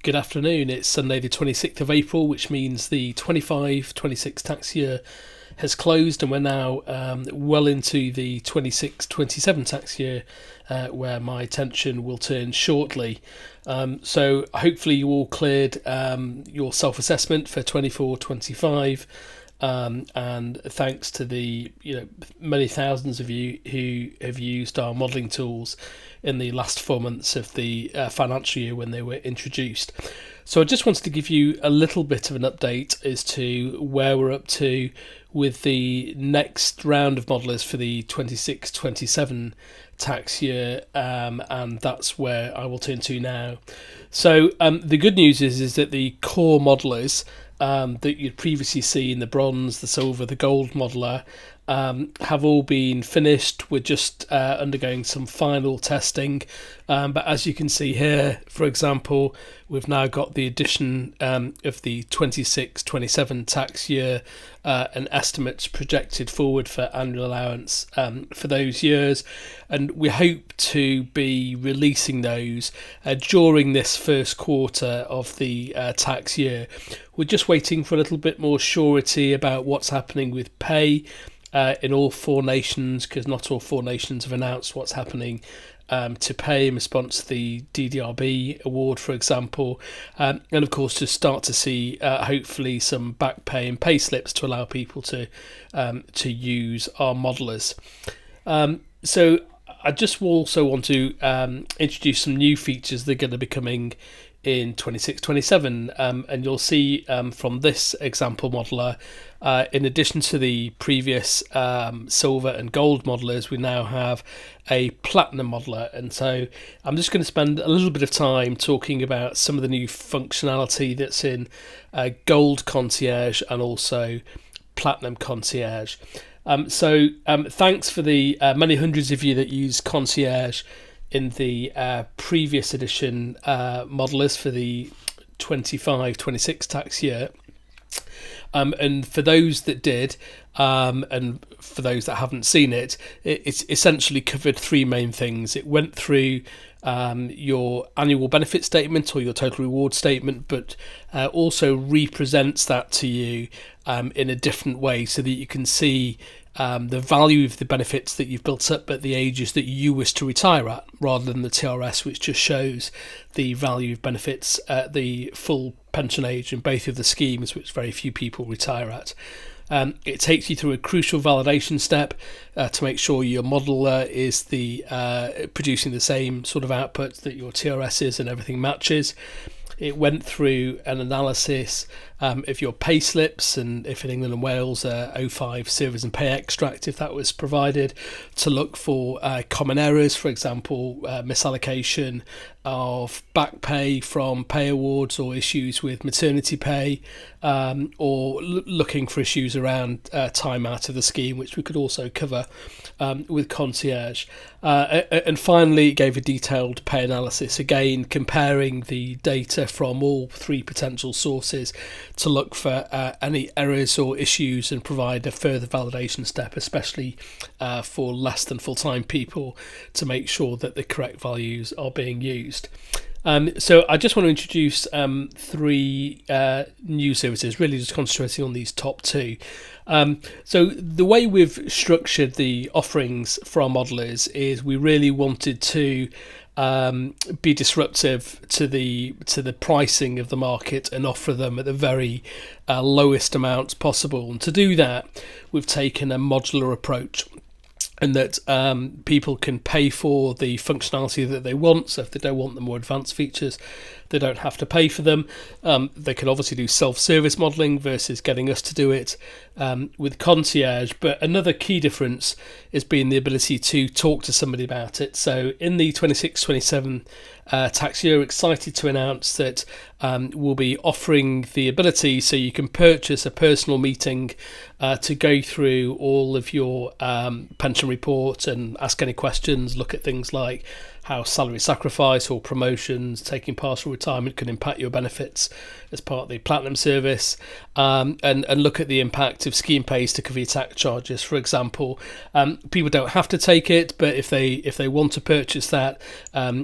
Good afternoon. It's Sunday the 26th of April, which means the 25-26 tax year has closed, and we're now well into the 26-27 tax year, where my attention will turn shortly. So hopefully you all cleared your self-assessment for 24-25. And thanks to the many thousands of you who have used our modelling tools in the last 4 months of the financial year when they were introduced. So I just wanted to give you a little bit of an update as to where we're up to with the next round of modellers for the 26-27 tax year, and that's where I will turn to now. So the good news is that the core modellers that you'd previously seen, the bronze, the silver, the gold modeller, have all been finished. We're just undergoing some final testing, but as you can see here, for example, we've now got the addition of the 26-27 tax year and estimates projected forward for annual allowance for those years, and we hope to be releasing those during this first quarter of the tax year. We're just waiting for a little bit more surety about what's happening with pay in all four nations, because not all four nations have announced what's happening to pay in response to the DDRB award, for example, and of course to start to see hopefully some back pay and pay slips to allow people to use our modelers. So I just also want to introduce some new features that are going to be coming in 26-27, and you'll see from this example modeler, in addition to the previous silver and gold modelers, we now have a platinum modeler. And so I'm just going to spend a little bit of time talking about some of the new functionality that's in Gold Concierge and also Platinum Concierge. So thanks for the many hundreds of you that use Concierge in the previous edition modelers for the 25-26 tax year. And for those that did, and for those that haven't seen it, it's essentially covered three main things. It went through your annual benefit statement or your total reward statement, but also represents that to you in a different way so that you can see the value of the benefits that you've built up at the ages that you wish to retire at, rather than the TRS, which just shows the value of benefits at the full pension age in both of the schemes, which very few people retire at. It takes you through a crucial validation step to make sure your modeler is producing the same sort of output that your TRS is and everything matches. It went through an analysis of your pay slips, and if in England and Wales, 05 service and pay extract, if that was provided, to look for common errors, for example, misallocation of back pay from pay awards or issues with maternity pay, or looking for issues around time out of the scheme, which we could also cover with Concierge. And finally, it gave a detailed pay analysis, again comparing the data from all three potential sources to look for any errors or issues and provide a further validation step, especially for less than full-time people, to make sure that the correct values are being used. So I just want to introduce three new services, really just concentrating on these top two. So the way we've structured the offerings for our modelers is we really wanted to be disruptive to the pricing of the market and offer them at the very lowest amounts possible. And to do that, we've taken a modular approach, and that people can pay for the functionality that they want. So if they don't want the more advanced features, they don't have to pay for them. They can obviously do self-service modelling versus getting us to do it with Concierge. But another key difference is being the ability to talk to somebody about it. So in the 26-27 tax year, excited to announce that we'll be offering the ability so you can purchase a personal meeting to go through all of your pension report and ask any questions, look at things like how salary sacrifice or promotions, taking partial retirement can impact your benefits as part of the Platinum service, and look at the impact of scheme pays to cover your tax charges. For example, people don't have to take it, but if they want to purchase that,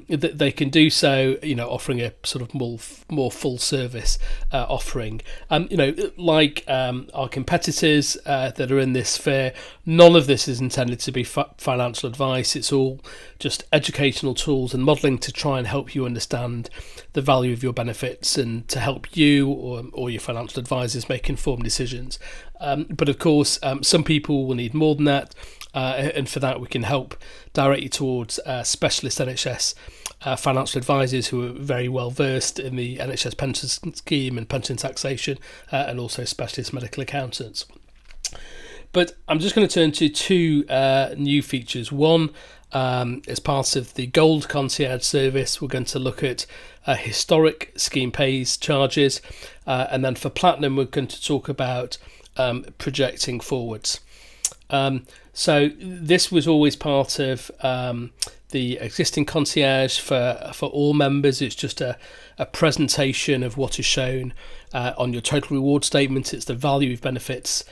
they can do so, offering a sort of more full service offering. Like our competitors that are in this sphere, none of this is intended to be financial advice. It's all just educational tools and modelling to try and help you understand the value of your benefits and to help you or your financial advisors make informed decisions. But of course, some people will need more than that, and for that we can help direct you towards specialist NHS financial advisors who are very well versed in the NHS pension scheme and pension taxation, and also specialist medical accountants. But I'm just going to turn to two new features. One, as part of the Gold Concierge service, we're going to look at historic scheme pays charges, and then for Platinum we're going to talk about projecting forwards. So this was always part of the existing concierge for all members. It's just a presentation of what is shown on your total reward statement. It's the value of benefits,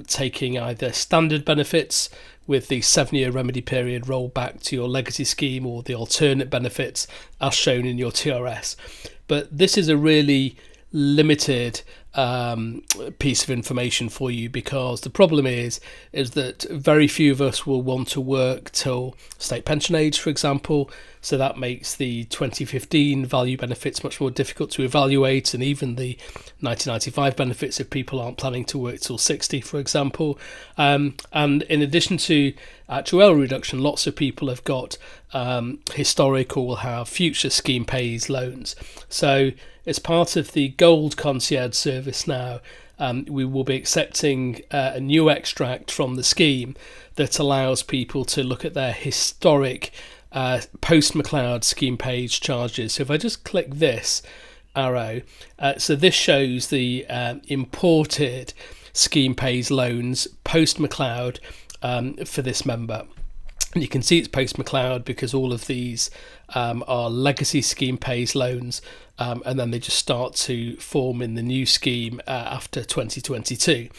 taking either standard benefits with the 7-year remedy period rolled back to your legacy scheme, or the alternate benefits as shown in your TRS. But this is a really limited piece of information for you, because the problem is that very few of us will want to work till state pension age, for example. So that makes the 2015 value benefits much more difficult to evaluate, and even the 1995 benefits if people aren't planning to work till 60, for example. And in addition to actuarial reduction, lots of people have got historic or will have future scheme pays loans. So as part of the Gold Concierge service now, we will be accepting a new extract from the scheme that allows people to look at their historic post-McLeod scheme page charges. So if I just click this arrow, so this shows the imported scheme pays loans post-McLeod for this member. And you can see it's post-McLeod because all of these are legacy scheme pays loans, and then they just start to form in the new scheme after 2022.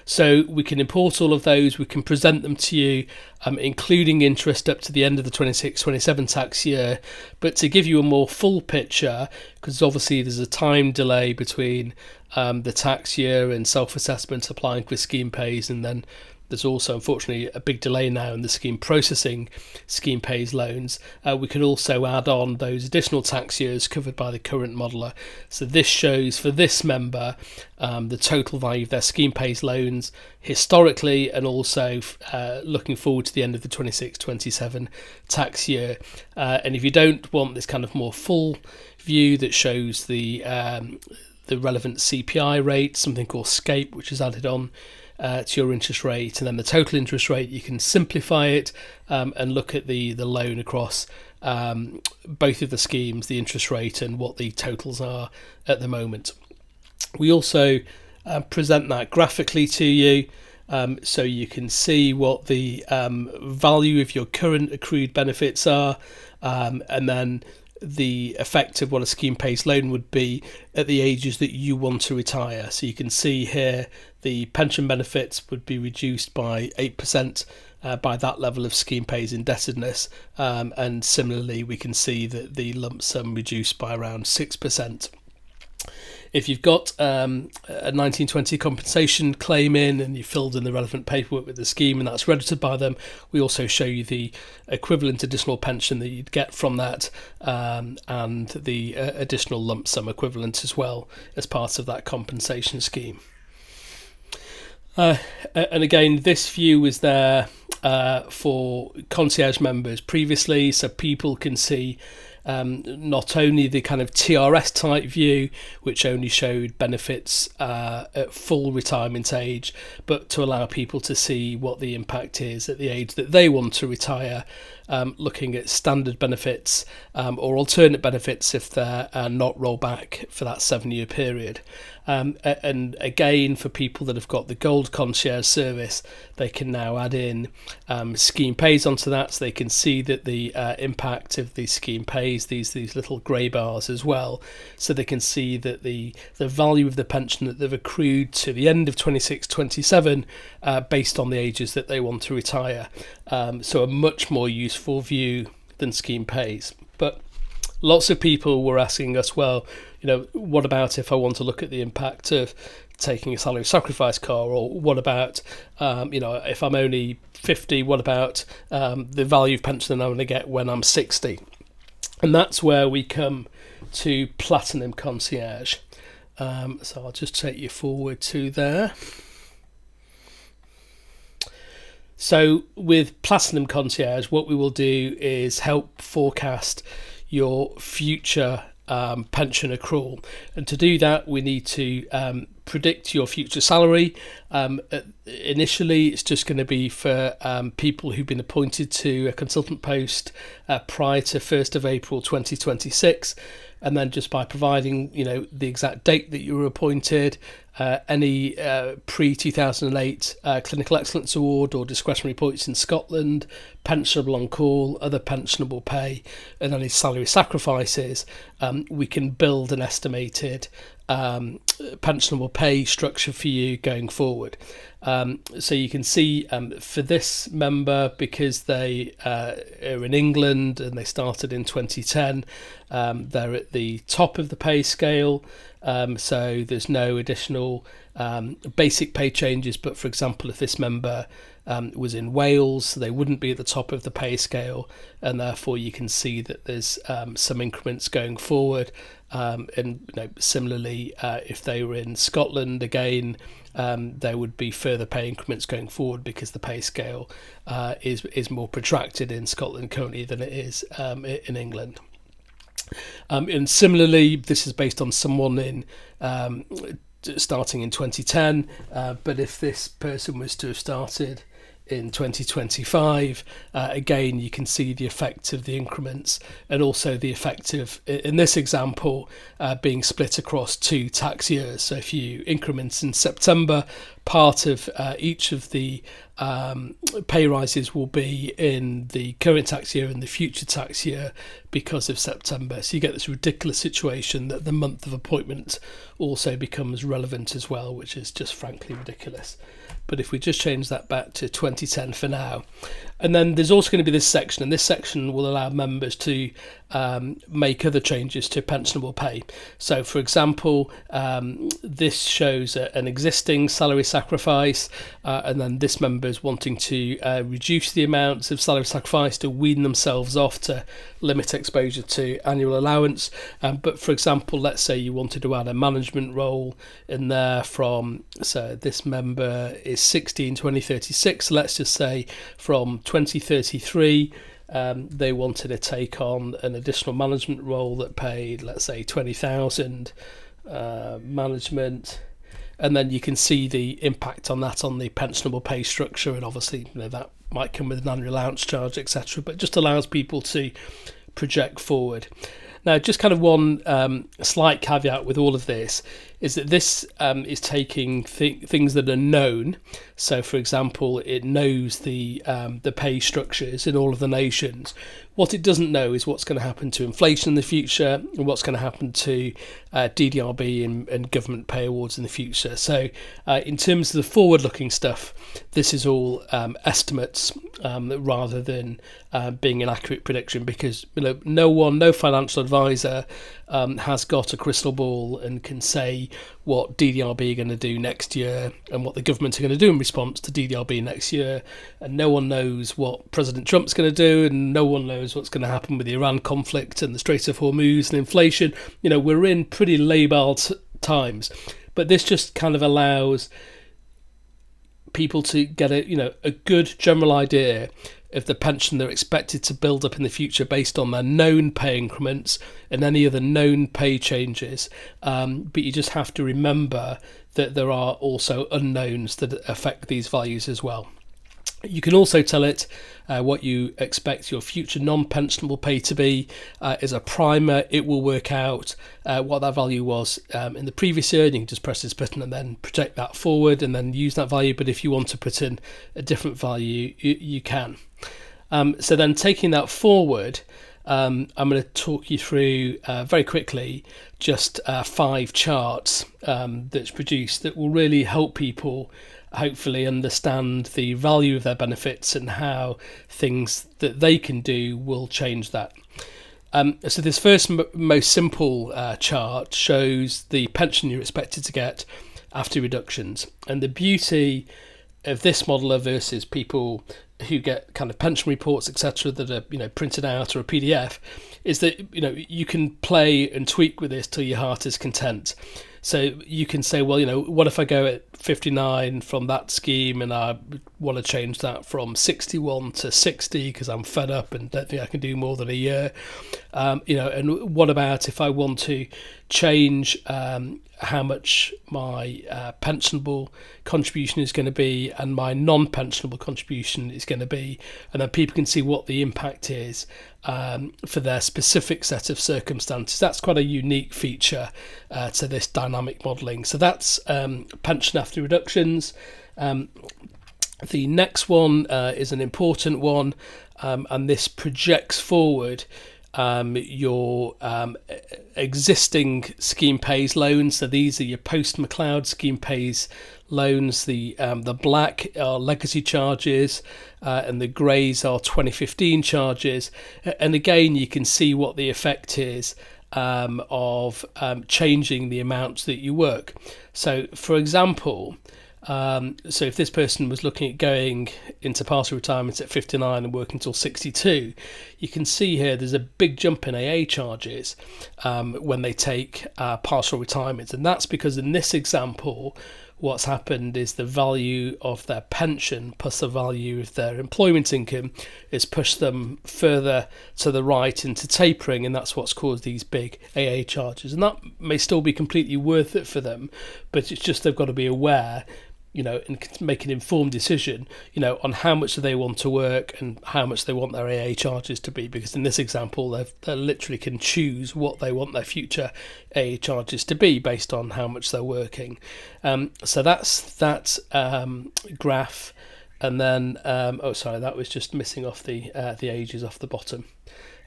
So we can import all of those, we can present them to you, including interest up to the end of the 26-27 tax year. But to give you a more full picture, because obviously there's a time delay between the tax year and self-assessment applying for scheme pays, and then there's also, unfortunately, a big delay now in the scheme processing scheme pays loans. We can also add on those additional tax years covered by the current modeller. So this shows for this member the total value of their scheme pays loans historically, and also looking forward to the end of the 26-27 tax year. And if you don't want this kind of more full view that shows the relevant CPI rate, something called SCAPE, which is added on to your interest rate, and then the total interest rate, you can simplify it and look at the loan across both of the schemes, the interest rate and what the totals are at the moment. We also present that graphically to you, so you can see what the value of your current accrued benefits are, and then the effect of what a scheme pays loan would be at the ages that you want to retire. So you can see here the pension benefits would be reduced by 8% by that level of scheme pays indebtedness, and similarly we can see that the lump sum reduced by around 6%. If you've got a 1920 compensation claim in and you filled in the relevant paperwork with the scheme and that's registered by them, we also show you the equivalent additional pension that you'd get from that, and the additional lump sum equivalent as well as part of that compensation scheme. And again, this view was there for concierge members previously, so people can see not only the kind of TRS type view, which only showed benefits at full retirement age, but to allow people to see what the impact is at the age that they want to retire, looking at standard benefits or alternate benefits if they're not rolled back for that 7-year period. And again, for people that have got the Gold Concierge service, they can now add in scheme pays onto that, so they can see that the impact of the scheme pays, these little grey bars as well, so they can see that the value of the pension that they've accrued to the end of 26-27 based on the ages that they want to retire. So a much more useful view than scheme pays. But lots of people were asking us, well, what about if I want to look at the impact of taking a salary sacrifice car, or what about, if I'm only 50, what about the value of pension that I'm going to get when I'm 60? And that's where we come to Platinum Concierge. So I'll just take you forward to there. So with Platinum Concierge, what we will do is help forecast your future pension accrual, and to do that we need to predict your future salary. Initially it's just going to be for people who've been appointed to a consultant post prior to 1st of April 2026, and then just by providing the exact date that you were appointed, any pre-2008 Clinical Excellence Award or discretionary points in Scotland, pensionable on call, other pensionable pay, and any salary sacrifices, we can build an estimated pensionable pay structure for you going forward. So you can see for this member, because they are in England and they started in 2010, they're at the top of the pay scale. So there's no additional basic pay changes, but for example, if this member was in Wales, they wouldn't be at the top of the pay scale, and therefore you can see that there's some increments going forward. And similarly, if they were in Scotland, again, there would be further pay increments going forward because the pay scale is more protracted in Scotland currently than it is in England. And similarly, this is based on someone in starting in 2010, but if this person was to have started in 2025, again you can see the effect of the increments, and also the effect of, in this example, being split across 2 tax years. So if you increment in September, part of each of the pay rises will be in the current tax year and the future tax year because of September. So you get this ridiculous situation that the month of appointment also becomes relevant as well, which is just frankly ridiculous. But if we just change that back to 2010 for now, and then there's also going to be this section, and this section will allow members to make other changes to pensionable pay. So for example, this shows an existing salary sacrifice, and then this member is wanting to reduce the amounts of salary sacrifice to wean themselves off to limit exposure to annual allowance. But for example, let's say you wanted to add a management role in there from, so this member is 60 in 2036, so let's just say from 2033 they wanted to take on an additional management role that paid, let's say, 20,000 management, and then you can see the impact on that on the pensionable pay structure, and obviously that might come with an annual allowance charge, etc., but just allows people to project forward. Now, just kind of one slight caveat with all of this is that this is taking things that are known. So, for example, it knows the pay structures in all of the nations. What it doesn't know is what's going to happen to inflation in the future and what's going to happen to DDRB and government pay awards in the future. So in terms of the forward-looking stuff, this is all estimates rather than being an accurate prediction, because no financial advisor has got a crystal ball and can say what DDRB are going to do next year and what the government are going to do in response to DDRB next year, and no one knows what President Trump's going to do, and no one knows what's going to happen with the Iran conflict and the Strait of Hormuz and inflation. We're in pretty labile times, but this just kind of allows people to get a good general idea of the pension they're expected to build up in the future based on their known pay increments and any other known pay changes. But you just have to remember that there are also unknowns that affect these values as well. You can also tell it what you expect your future non-pensionable pay to be. As a primer, it will work out what that value was in the previous year. You can just press this button and then project that forward and then use that value. But if you want to put in a different value, you can. So then taking that forward, I'm going to talk you through very quickly just 5 charts that's produced that will really help people hopefully understand the value of their benefits and how things that they can do will change that. So this first most simple chart shows the pension you're expected to get after reductions, and the beauty of this modeler versus people who get kind of pension reports, etc., that are printed out or a PDF, is that you can play and tweak with this till your heart is content. So you can say, well, what if I go at 59 from that scheme and I want to change that from 61 to 60 because I'm fed up and don't think I can do more than a year. And what about if I want to change how much my pensionable contribution is going to be and my non-pensionable contribution is going to be, and then people can see what the impact is for their specific set of circumstances. That's quite a unique feature to this dynamic modelling. So that's pension after reductions. The next one is an important one, and this projects forward your existing scheme pays loans. So these are your post-McLeod scheme pays loans. The black are legacy charges and the greys are 2015 charges. And again, you can see what the effect is of changing the amounts that you work. So for example, so if this person was looking at going into partial retirement at 59 and working until 62, you can see here there's a big jump in AA charges when they take partial retirement. And that's because in this example, what's happened is the value of their pension plus the value of their employment income has pushed them further to the right into tapering, and that's what's caused these big AA charges. And that may still be completely worth it for them, but it's just they've got to be aware and make an informed decision, on how much do they want to work and how much they want their AA charges to be. Because in this example, they literally can choose what they want their future AA charges to be based on how much they're working. So that's that graph. And then, that was just missing off the ages off the bottom.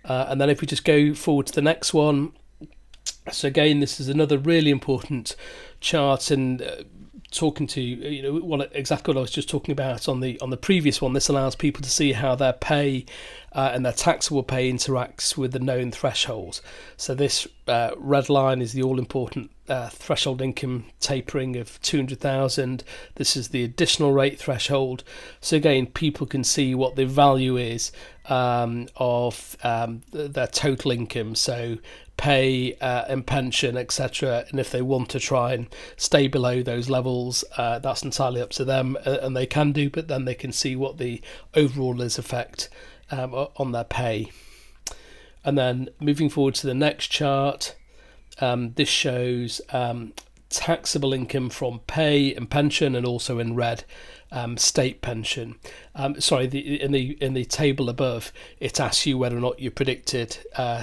And then if we just go forward to the next one. So again, this is another really important chart, and talking to exactly what I was just talking about on the previous one. This allows people to see how their pay and their taxable pay interacts with the known thresholds. So this red line is the all-important threshold income tapering of 200,000. This is the additional rate threshold. So again, people can see what the value is of their total income. So pay and pension, etc. And if they want to try and stay below those levels, that's entirely up to them, and they can do, but then they can see what the overall is effect on their pay. And then moving forward to the next chart, this shows taxable income from pay and pension, and also in red, state pension. In the table above, it asks you whether or not you're predicted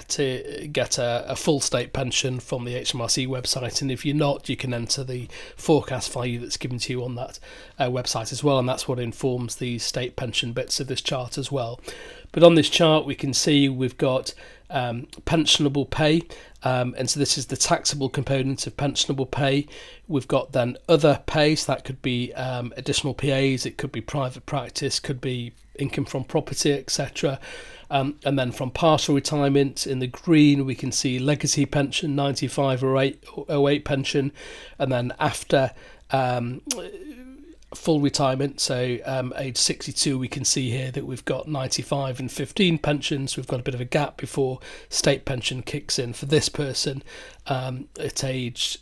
to get a full state pension from the HMRC website, and if you're not, you can enter the forecast value that's given to you on that website as well, and that's what informs the state pension bits of this chart as well. But on this chart, we can see we've got pensionable pay, and so this is the taxable component of pensionable pay. We've got then other pay, so that could be additional PAs, it could be private practice, could be income from property, etc. And then from partial retirement, in the green we can see legacy pension, 95 or 08 pension, and then after full retirement, so age 62, we can see here that we've got 95 and 15 pensions. We've got a bit of a gap before state pension kicks in for this person at age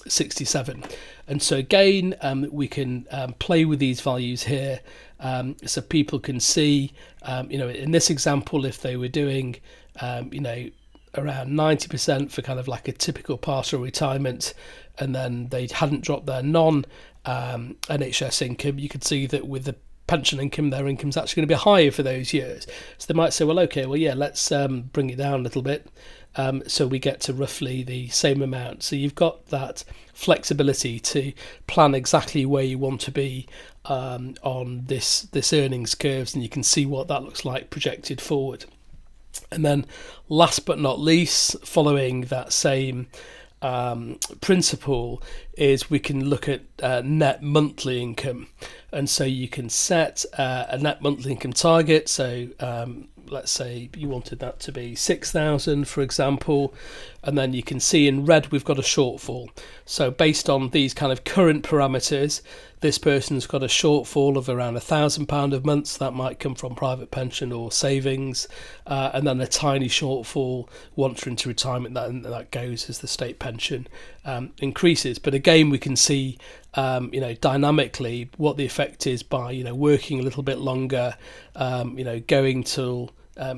67. And so again, we can play with these values here, so people can see, in this example, if they were doing, around 90% for kind of like a typical partial retirement, and then they hadn't dropped their NHS income, you could see that with the pension income, their income's actually going to be higher for those years. So they might say, well, okay, well, yeah, let's bring it down a little bit, so we get to roughly the same amount. So you've got that flexibility to plan exactly where you want to be on this earnings curves, and you can see what that looks like projected forward. And then last but not least, following that same principle, is we can look at net monthly income. And so you can set a net monthly income target. So let's say you wanted that to be 6,000, for example, and then you can see in red we've got a shortfall. So based on these kind of current parameters, this person's got a shortfall of around £1,000 a month. So that might come from private pension or savings, and then a tiny shortfall once you're into retirement. That goes as the state pension increases. But again, we can see dynamically what the effect is by working a little bit longer, going till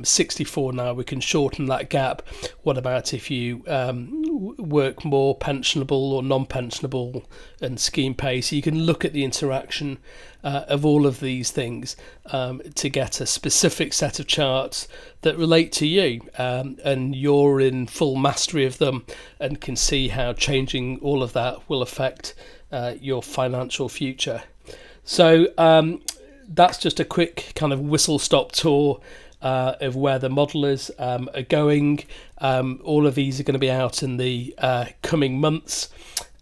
64 now. We can shorten that gap. What about if you work more pensionable or non-pensionable and scheme pay? So you can look at the interaction of all of these things to get a specific set of charts that relate to you, and you're in full mastery of them and can see how changing all of that will affect your financial future. So that's just a quick kind of whistle-stop tour of where the modelers are going. All of these are going to be out in the coming months,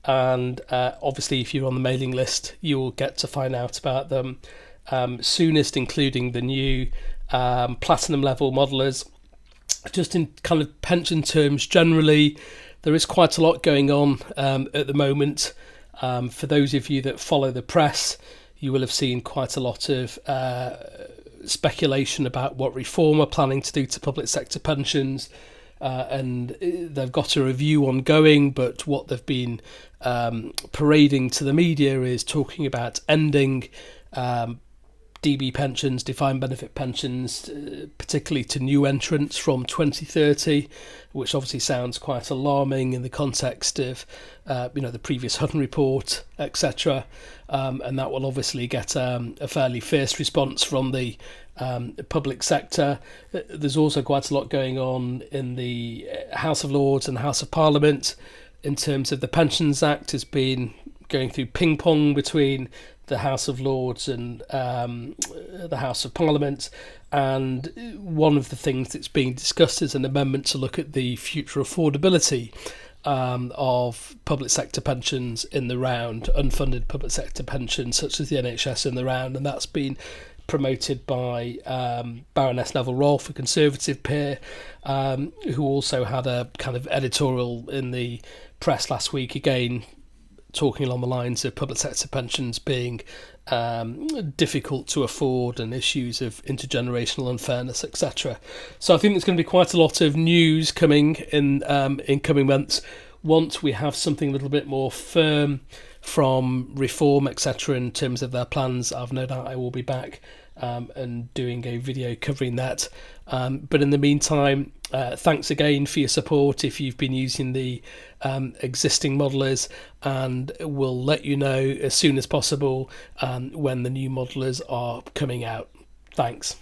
and obviously if you're on the mailing list you will get to find out about them soonest, including the new platinum level modelers. Just in kind of pension terms generally, there is quite a lot going on at the moment. For those of you that follow the press, you will have seen quite a lot of speculation about what Reform are planning to do to public sector pensions, and they've got a review ongoing, but what they've been parading to the media is talking about ending DB pensions, defined benefit pensions, particularly to new entrants from 2030, which obviously sounds quite alarming in the context of the previous Hutton report, etc. And that will obviously get a fairly fierce response from the public sector. There's also quite a lot going on in the House of Lords and the House of Parliament in terms of the Pensions Act has been going through ping pong between the House of Lords and the House of Parliament, and one of the things that's being discussed is an amendment to look at the future affordability of public sector pensions in the round, unfunded public sector pensions such as the NHS in the round, and that's been promoted by Baroness Neville Rolfe, a Conservative peer, who also had a kind of editorial in the press last week, again talking along the lines of public sector pensions being difficult to afford and issues of intergenerational unfairness, etc. So I think there's going to be quite a lot of news coming in coming months once we have something a little bit more firm from Reform, etc. in terms of their plans. I've no doubt I will be back and doing a video covering that. But in the meantime, thanks again for your support if you've been using the existing modelers, and we'll let you know as soon as possible when the new modelers are coming out. Thanks.